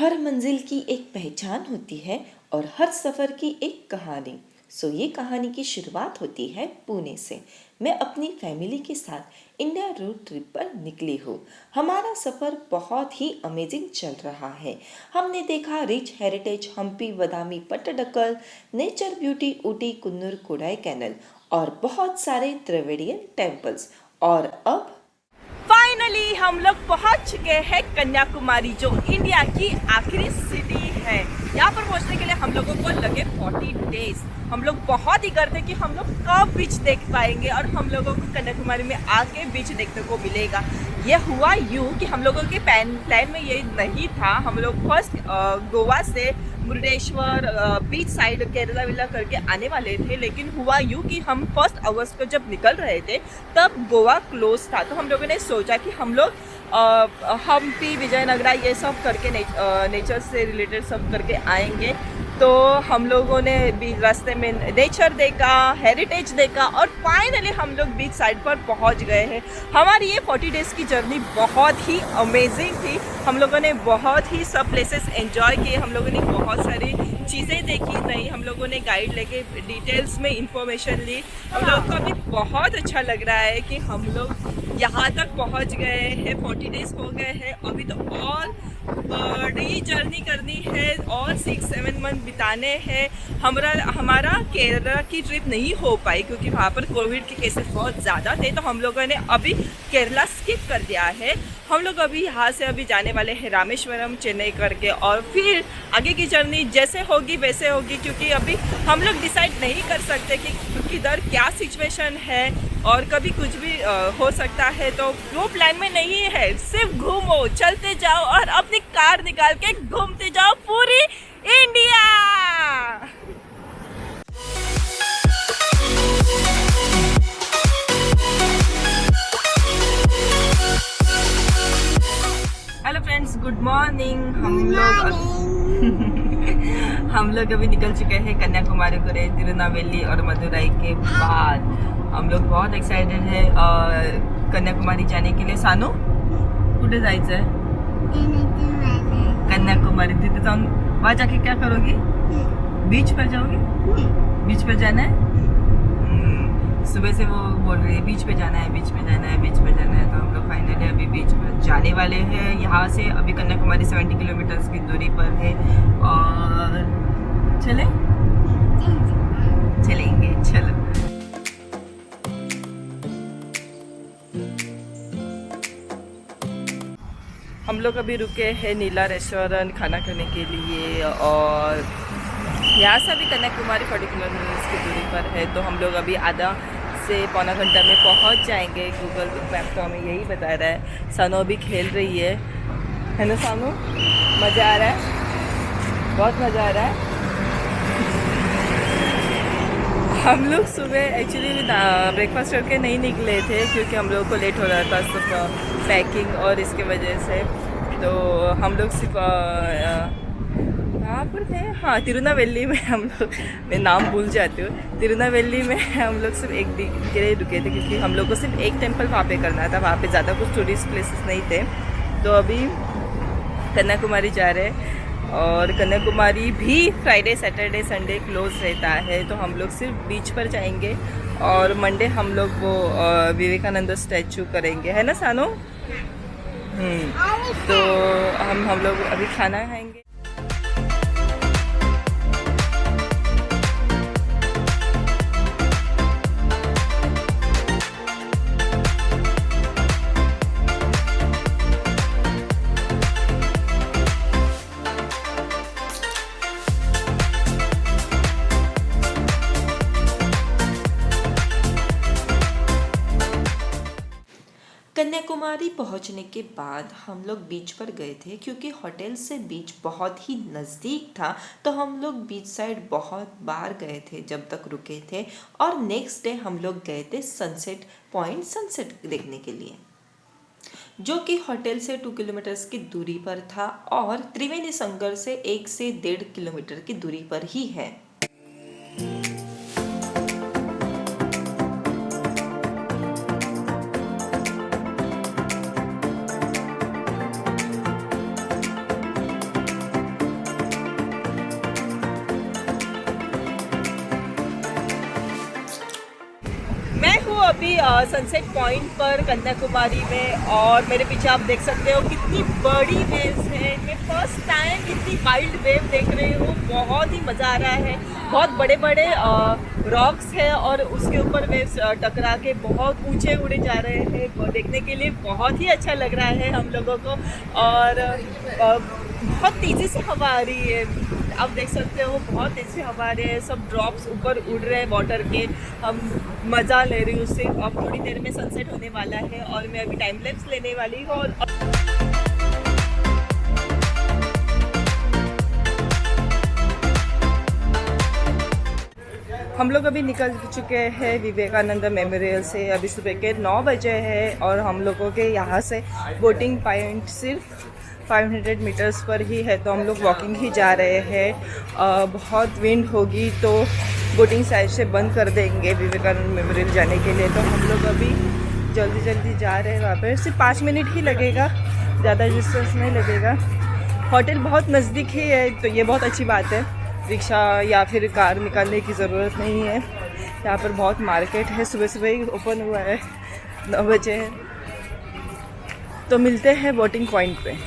हर मंजिल की एक पहचान होती है और हर सफ़र की एक कहानी। ये कहानी की शुरुआत होती है पुणे से। मैं अपनी फैमिली के साथ इंडिया रोड ट्रिप पर निकली हूँ। हमारा सफ़र बहुत ही अमेजिंग चल रहा है। हमने देखा rich heritage Hampi Badami Pattadakal, nature beauty Ooty Coonoor Kodaikanal और बहुत सारे त्रिवेणियन टेम्पल्स। और अब फाइनली हम लोग पहुंच चुके हैं कन्याकुमारी, जो इंडिया की आखिरी सिटी है। यहाँ पर पहुंचने के लिए हम लोगों को लगे 40 डेज। हम लोग बहुत ही करते कि हम लोग कब बीच देख पाएंगे और हम लोगों को कन्याकुमारी में आके बीच देखने को मिलेगा। ये हुआ यूँ कि हम लोगों के प्लान में ये नहीं था। हम लोग फर्स्ट गोवा से Murudeshwar beach side Kerala villa करके आने वाले थे, लेकिन हुआ यूँ कि हम 1 अगस्त को जब निकल रहे थे तब गोवा क्लोज था। तो हम लोगों ने सोचा कि हम लोग हम्पी विजयनगरा ये सब करके नेचर से रिलेटेड सब करके आएंगे। तो हम लोगों ने भी रास्ते में नेचर देखा, हेरिटेज देखा और फाइनली हम लोग बीच साइड पर पहुंच गए हैं। हमारी ये 40 डेज़ की जर्नी बहुत ही अमेजिंग थी। हम लोगों ने बहुत ही सब प्लेसेस एंजॉय किए। हम लोगों ने बहुत सारी चीज़ें देखी नई। हम लोगों ने गाइड लेके डिटेल्स में इंफॉर्मेशन ली। हम लोग को अभी बहुत अच्छा लग रहा है कि हम लोग यहाँ तक पहुँच गए हैं। 40 डेज़ हो गए हैं। अभी तो और बड़ी जर्नी करनी है और 6-7 मंथ बिताने हैं। हमारा केरला की ट्रिप नहीं हो पाई क्योंकि वहाँ पर कोविड के केसेस बहुत ज़्यादा थे। तो हम लोगों ने अभी केरला स्किप कर दिया है। हम लोग अभी यहाँ से अभी जाने वाले हैं रामेश्वरम चेन्नई करके, और फिर आगे की जर्नी जैसे होगी वैसे होगी, क्योंकि अभी हम लोग डिसाइड नहीं कर सकते कि किधर क्या सिचुएशन है और कभी कुछ भी हो सकता है। तो वो प्लान में नहीं है। सिर्फ घूमो, चलते जाओ और अपनी कार निकाल के घूमते जाओ पूरी India. Hello friends, good morning. हम लोग अभी निकल चुके हैं कन्याकुमारी को तिरुनावेली और मदुराई के बाद। हम लोग बहुत एक्साइटेड है कन्याकुमारी जाने के लिए। सानू, कुठे जायचं आहे? कन्याकुमारी। तिथे जाऊन वहाँ जाके क्या करोगी? बीच पर जाओगी? बीच पर जाना है? सुबह से वो बोल रही है बीच पे जाना है, बीच पे जाना है, बीच पे जाना है। तो हम लोग फाइनली अभी बीच पर जाने वाले हैं। यहाँ से अभी कन्याकुमारी 70 किलोमीटर की दूरी पर है। और चलेंगे, चलो। हम लोग अभी रुके हैं नीला रेस्टोरेंट खाना खाने के लिए, और यहाँ से अभी कन्याकुमारी 40 किलोमीटर की दूरी पर है। तो हम लोग अभी आधा से पौना घंटा में पहुँच जाएंगे। गूगल मैप तो हमें यही बता रहा है। सानू अभी खेल रही है ना सानू? मज़ा आ रहा है, बहुत मज़ा आ रहा है। हम लोग सुबह एक्चुअली ब्रेकफास्ट करके नहीं निकले थे क्योंकि हम लोग को लेट हो रहा था सिर्फ पैकिंग और इसके वजह से। तो हम लोग सिर्फ कहाँ पर थे? हाँ, तिरुनावेली में। हम लोग, मैं नाम भूल जाती हूँ। तिरुनावेली में हम लोग सिर्फ एक दिन के लिए रुके थे क्योंकि हम लोग को सिर्फ एक टेम्पल वहाँ पे करना था। वहाँ पे ज़्यादा कुछ टूरिस्ट प्लेसेस नहीं थे। तो अभी कन्याकुमारी जा रहे हैं, और कन्याकुमारी भी फ्राइडे सैटरडे संडे क्लोज रहता है। तो हम लोग सिर्फ बीच पर जाएंगे और मंडे हम लोग वो विवेकानंद स्टैचू करेंगे, है ना सानू? तो हम लोग अभी खाना खाएंगे। कन्याकुमारी पहुंचने के बाद हम लोग बीच पर गए थे क्योंकि होटल से बीच बहुत ही नज़दीक था। तो हम लोग बीच साइड बहुत बार गए थे जब तक रुके थे, और नेक्स्ट डे हम लोग गए थे सनसेट पॉइंट सनसेट देखने के लिए, जो कि होटल से 2 किलोमीटर की दूरी पर था और त्रिवेणी संगम से 1 से 1.5 किलोमीटर की दूरी पर ही है। सनसेट पॉइंट पर कन्याकुमारी में। और मेरे पीछे आप देख सकते हो कितनी बड़ी वेव्स है। मैं फर्स्ट टाइम इतनी वाइल्ड वेव देख रही हूँ, बहुत ही मज़ा आ रहा है। बहुत बड़े बड़े रॉक्स है और उसके ऊपर वेव्स टकरा के बहुत ऊंचे उड़े जा रहे हैं। वो देखने के लिए बहुत ही अच्छा लग रहा है हम लोगों को। और बहुत तेज़ी से हवा आ रही है, आप देख सकते हो बहुत तेज़ी हवा आ रही है। सब ड्रॉप्स ऊपर उड़ रहे हैं वाटर के, हम मज़ा ले रही हूँ उससे। अब थोड़ी देर में सनसेट होने वाला है और मैं अभी टाइम लैप्स लेने वाली हूँ। और हम लोग अभी निकल चुके हैं विवेकानंद मेमोरियल से। अभी सुबह के 9 बजे है और हम लोगों के यहाँ से बोटिंग पॉइंट सिर्फ 500 मीटर्स पर ही है, तो हम लोग वॉकिंग ही जा रहे हैं। बहुत विंड होगी तो बोटिंग साइड से बंद कर देंगे विवेकानंद मेमोरियल जाने के लिए। तो हम लोग अभी जल्दी जल्दी जा रहे हैं वहाँ पर। सिर्फ 5 मिनट ही लगेगा, ज़्यादा डिस्टेंस नहीं लगेगा। होटल बहुत नज़दीक ही है तो ये बहुत अच्छी बात है। रिक्शा या फिर कार निकालने की ज़रूरत नहीं है। यहाँ पर बहुत मार्केट है, सुबह सुबह ही ओपन हुआ है, 9 बजे है। तो मिलते हैं बोटिंग पॉइंट पे।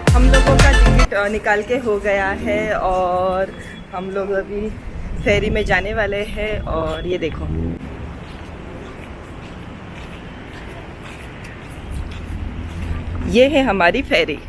हम लोगों का टिकट निकाल के हो गया है और हम लोग अभी फेरी में जाने वाले हैं। और ये देखो, ये है हमारी फेरी।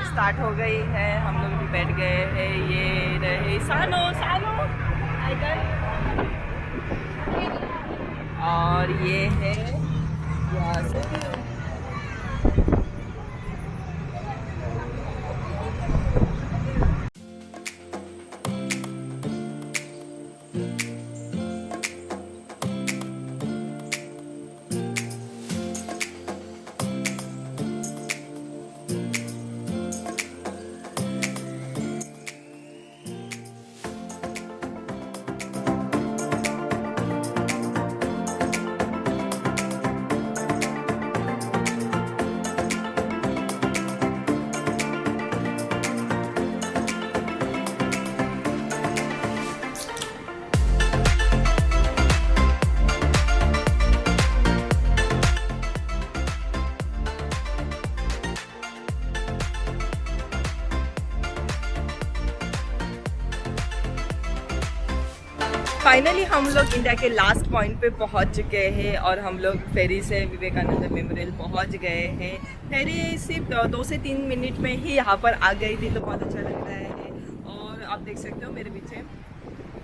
स्टार्ट हो गई है, हम लोग भी बैठ गए हैं। ये रहे सानो सानो इधर, और ये है यहाँ से। फाइनली हम लोग इंडिया के लास्ट पॉइंट पे पहुंच चुके हैं और हम लोग फेरी से विवेकानंद मेमोरियल पहुंच गए हैं। फेरी सिर्फ 2 से 3 मिनट में ही यहाँ पर आ गई थी, तो बहुत अच्छा लग रहा है। और आप देख सकते हो मेरे पीछे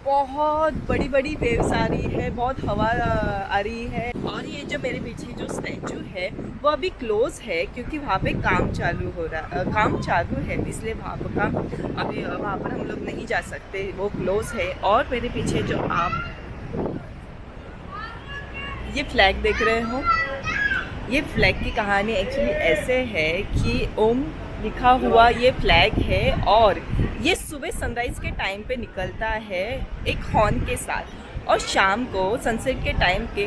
बहुत बड़ी बड़ी वेव्स आ रही है, बहुत हवा आ रही है। और ये जो मेरे पीछे जो स्टैचू है वो अभी क्लोज है क्योंकि वहाँ पे काम चालू है, इसलिए वहाँ पर काम अभी वहाँ पर हम लोग नहीं जा सकते, वो क्लोज है। और मेरे पीछे जो आप ये फ्लैग देख रहे हो, ये फ्लैग की कहानी एक्चुअली ऐसे है कि ओम लिखा हुआ ये फ्लैग है और ये सुबह सनराइज़ के टाइम पे निकलता है एक हॉर्न के साथ, और शाम को सनसेट के टाइम के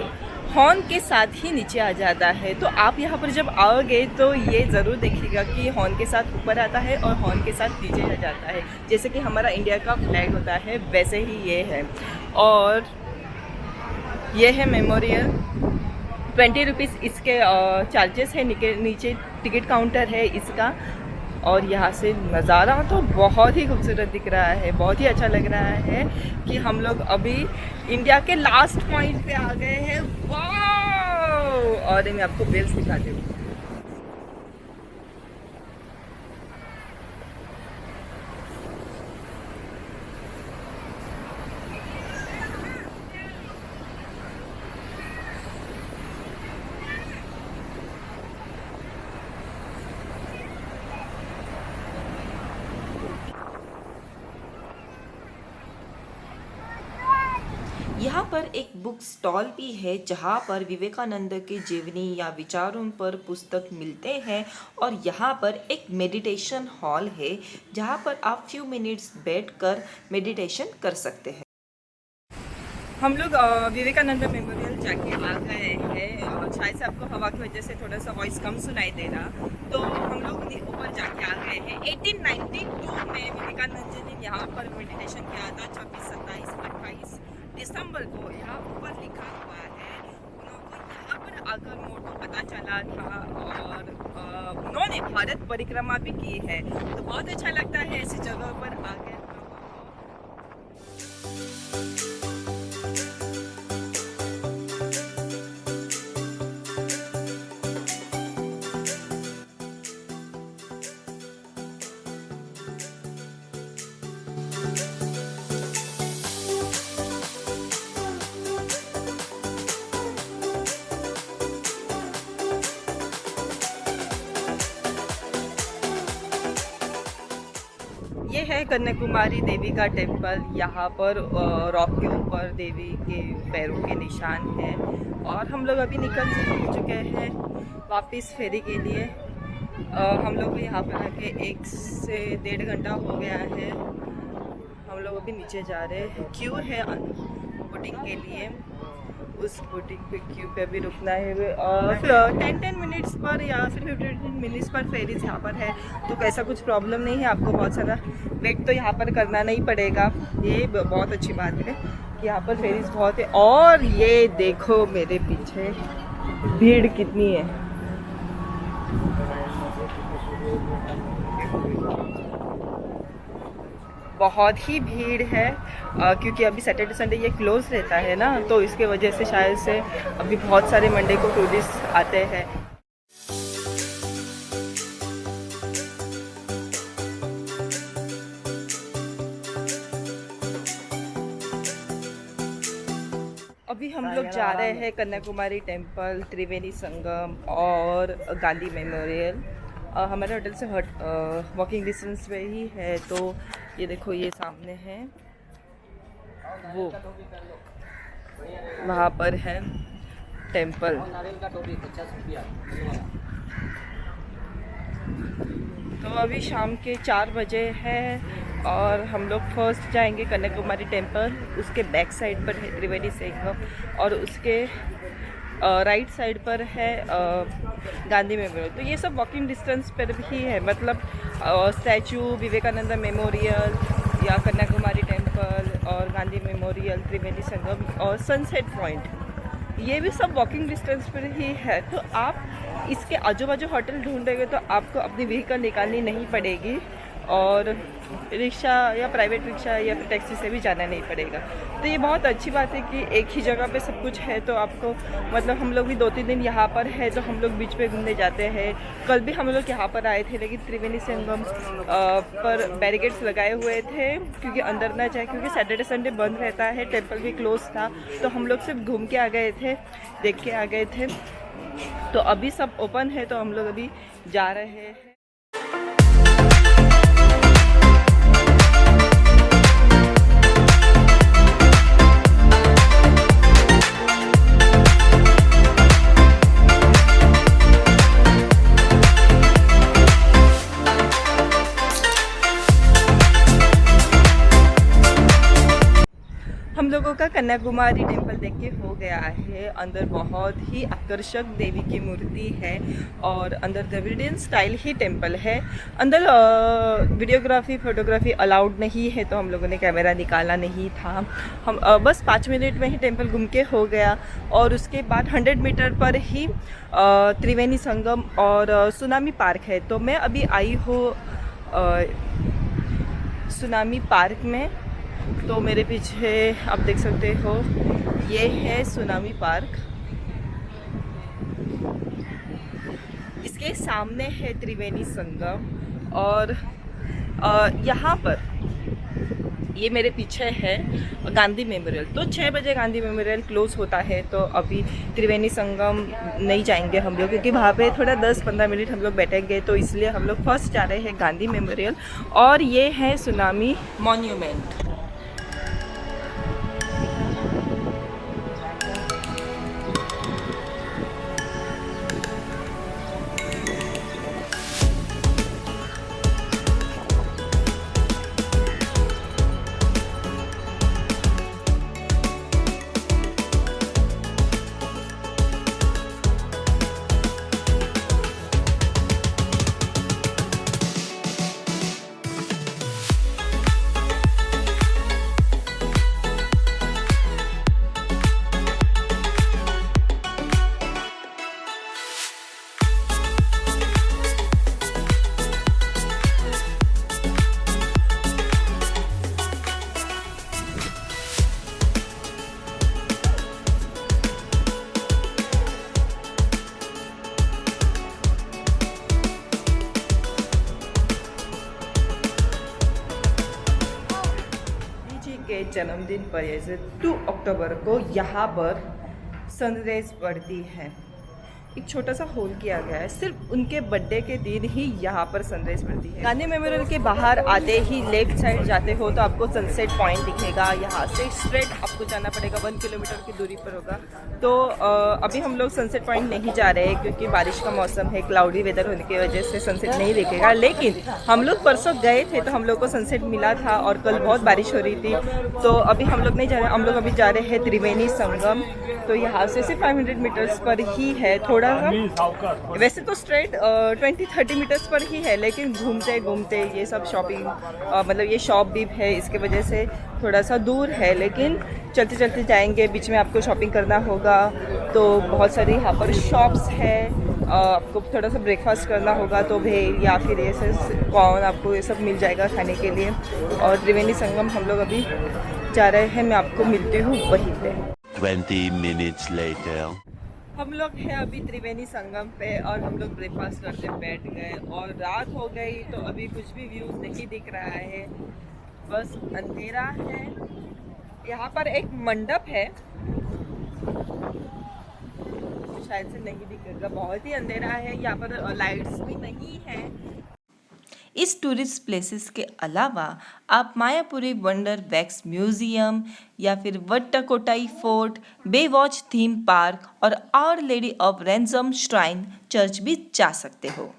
हॉर्न के साथ ही नीचे आ जाता है। तो आप यहाँ पर जब आओगे तो ये ज़रूर देखिएगा कि हॉर्न के साथ ऊपर आता है और हॉर्न के साथ नीचे आ जाता है। जैसे कि हमारा इंडिया का फ्लैग होता है वैसे ही ये है। और ये है मेमोरियल, 20 रुपीज़ इसके चार्जेस है, नीचे टिकट काउंटर है इसका। और यहाँ से नज़ारा तो बहुत ही खूबसूरत दिख रहा है, बहुत ही अच्छा लग रहा है कि हम लोग अभी इंडिया के लास्ट पॉइंट पे आ गए हैं। वाह! और मैं आपको वेव्स दिखाती हूँ। यहाँ पर एक बुक स्टॉल भी है जहाँ पर विवेकानंद के जीवनी या विचारों पर पुस्तक मिलते हैं और यहाँ पर एक मेडिटेशन हॉल है जहाँ पर आप फ्यू मिनट्स बैठकर मेडिटेशन कर सकते हैं। हम लोग विवेकानंद मेमोरियल जाके आ गए हैं। शायद से आपको हवा की वजह से थोड़ा सा वॉइस कम सुनाई दे रहा, तो हम लोग ऊपर जाके आ गए हैं। 1892 में विवेकानंद जी ने यहाँ पर मेडिटेशन किया था। 26, 27, 28 दिसंबर को यहाँ ऊपर लिखा हुआ है। उनको यहाँ पर आकर मोटो पता चला था और उन्होंने भारत परिक्रमा भी की है, तो बहुत अच्छा लगता है ऐसी जगह पर आकर। ये है कन्याकुमारी देवी का टेम्पल। यहाँ पर रॉक के ऊपर देवी के पैरों के निशान हैं और हम लोग अभी निकल चुके हैं वापस फेरी के लिए। हम लोग यहाँ पर आके 1 से 1.5 घंटा हो गया है। हम लोग अभी नीचे जा रहे हैं। क्यू है बोटिंग के लिए, उस बोटिंग पे क्यू पे भी रुकना है और 10 मिनट्स पर या फिर 15 मिनट्स पर फेरीज यहाँ पर है, तो कैसा कुछ प्रॉब्लम नहीं है। आपको बहुत सारा वेट तो यहाँ पर करना नहीं पड़ेगा, ये बहुत अच्छी बात है कि यहाँ पर फेरीज बहुत है। और ये देखो मेरे पीछे भीड़ कितनी है। बहुत ही भीड़ है क्योंकि अभी सैटरडे संडे ये क्लोज रहता है ना, तो इसके वजह से शायद से अभी बहुत सारे मंडे को टूरिस्ट आते हैं। अभी हम लोग जा रहे हैं कन्याकुमारी टेम्पल, त्रिवेणी संगम और गांधी मेमोरियल। हमारे होटल से वॉकिंग डिस्टेंस पे ही है, तो ये देखो ये सामने है वो, वहाँ पर है टेम्पल। तो अभी शाम के 4 बजे है और हम लोग फर्स्ट जाएंगे कन्याकुमारी टेम्पल, उसके बैक साइड पर है त्रिवेणी संगम और उसके राइट साइड पर है गांधी मेमोरियल। तो ये सब वॉकिंग डिस्टेंस पर भी है, मतलब स्टैचू, विवेकानंद मेमोरियल या कन्याकुमारी टेम्पल और गांधी मेमोरियल, त्रिवेणी संगम और सनसेट पॉइंट, ये भी सब वॉकिंग डिस्टेंस पर ही है। तो आप इसके आजू बाजू होटल ढूंढेंगे तो आपको अपनी व्हीकल निकालनी नहीं पड़ेगी और रिक्शा या प्राइवेट रिक्शा या फिर टैक्सी से भी जाना नहीं पड़ेगा। तो ये बहुत अच्छी बात है कि एक ही जगह पे सब कुछ है। तो आपको मतलब हम लोग भी 2-3 दिन यहाँ पर है, तो हम लोग बीच पे घूमने जाते हैं। कल भी हम लोग यहाँ पर आए थे, लेकिन त्रिवेणी संगम पर बैरिकेड्स लगाए हुए थे क्योंकि अंदर ना जाए, क्योंकि सैटरडे संडे बंद रहता है, टेम्पल भी क्लोज था। तो हम लोग सिर्फ घूम के आ गए थे, देख के आ गए थे। तो अभी सब ओपन है, तो हम लोग अभी जा रहे हैं। हम लोगों का कन्याकुमारी टेम्पल देख के हो गया है। अंदर बहुत ही आकर्षक देवी की मूर्ति है और अंदर द्रविडियन स्टाइल ही टेम्पल है। अंदर वीडियोग्राफी फोटोग्राफी अलाउड नहीं है, तो हम लोगों ने कैमरा निकाला नहीं था। हम बस 5 मिनट में ही टेम्पल घूम के हो गया और उसके बाद 100 मीटर पर ही त्रिवेणी संगम और सुनामी पार्क है। तो मैं अभी आई हूँ सुनामी पार्क में। तो मेरे पीछे आप देख सकते हो, ये है सुनामी पार्क। इसके सामने है त्रिवेणी संगम और यहाँ पर ये मेरे पीछे है गांधी मेमोरियल। तो 6 बजे गांधी मेमोरियल क्लोज होता है, तो अभी त्रिवेणी संगम नहीं जाएंगे हम लोग, क्योंकि वहाँ पे थोड़ा 10-15 मिनट हम लोग बैठेंगे। तो इसलिए हम लोग फर्स्ट जा रहे हैं गांधी मेमोरियल और ये है सुनामी मॉन्यूमेंट। जन्मदिन पर जैसे 2 अक्टूबर को यहाँ पर सनराइज पड़ती है। एक छोटा सा होल किया गया है, सिर्फ उनके बर्थडे के दिन ही यहाँ पर सनराइज पड़ती है। गांधी मेमोरियल के बाहर आते ही लेफ्ट साइड जाते हो तो आपको सनसेट पॉइंट दिखेगा। यहाँ से स्ट्रेट आपको जाना पड़ेगा, 1 किलोमीटर की दूरी पर होगा। तो अभी हम लोग सनसेट पॉइंट नहीं जा रहे हैं क्योंकि बारिश का मौसम है, क्लाउडी वेदर होने की वजह से सनसेट नहीं दिखेगा। लेकिन हम लोग परसों गए थे तो हम लोग को सनसेट मिला था और कल बहुत बारिश हो रही थी। तो अभी हम लोग नहीं जा रहे, हम लोग अभी जा रहे हैं त्रिवेणी संगम। तो यहाँ से सिर्फ 500 मीटर्स पर ही है, थोड़ा सा वैसे तो स्ट्रेट 20-30 मीटर्स पर ही है, लेकिन घूमते घूमते ये सब शॉपिंग मतलब ये शॉप भी है, इसके वजह से थोड़ा सा दूर है। लेकिन चलते चलते जाएंगे, बीच में आपको शॉपिंग करना होगा तो बहुत सारी यहाँ पर शॉप्स है। आपको थोड़ा सा ब्रेकफास्ट करना होगा तो भेल या फिर ऐसे कॉर्न आपको ये सब मिल जाएगा खाने के लिए। और त्रिवेणी संगम हम लोग अभी जा रहे हैं, मैं आपको मिलती हूँ वहीं पे। 20 minutes later. हम लोग हैं अभी त्रिवेणी संगम पे और हम लोग ब्रेकफास्ट करके बैठ गए और रात हो गई तो अभी कुछ भी व्यूज़ नहीं दिख रहा है, बस अंधेरा है। यहाँ पर एक मंडप है, शायद से नहीं दिखेगा, बहुत ही अंधेरा है। यहाँ पर लाइट्स भी नहीं है। इस टूरिस्ट प्लेसेस के अलावा आप मायापुरी वंडर वैक्स म्यूजियम या फिर Vattakottai fort, Baywatch theme park और Our Lady of Ransom shrine church भी जा सकते हो।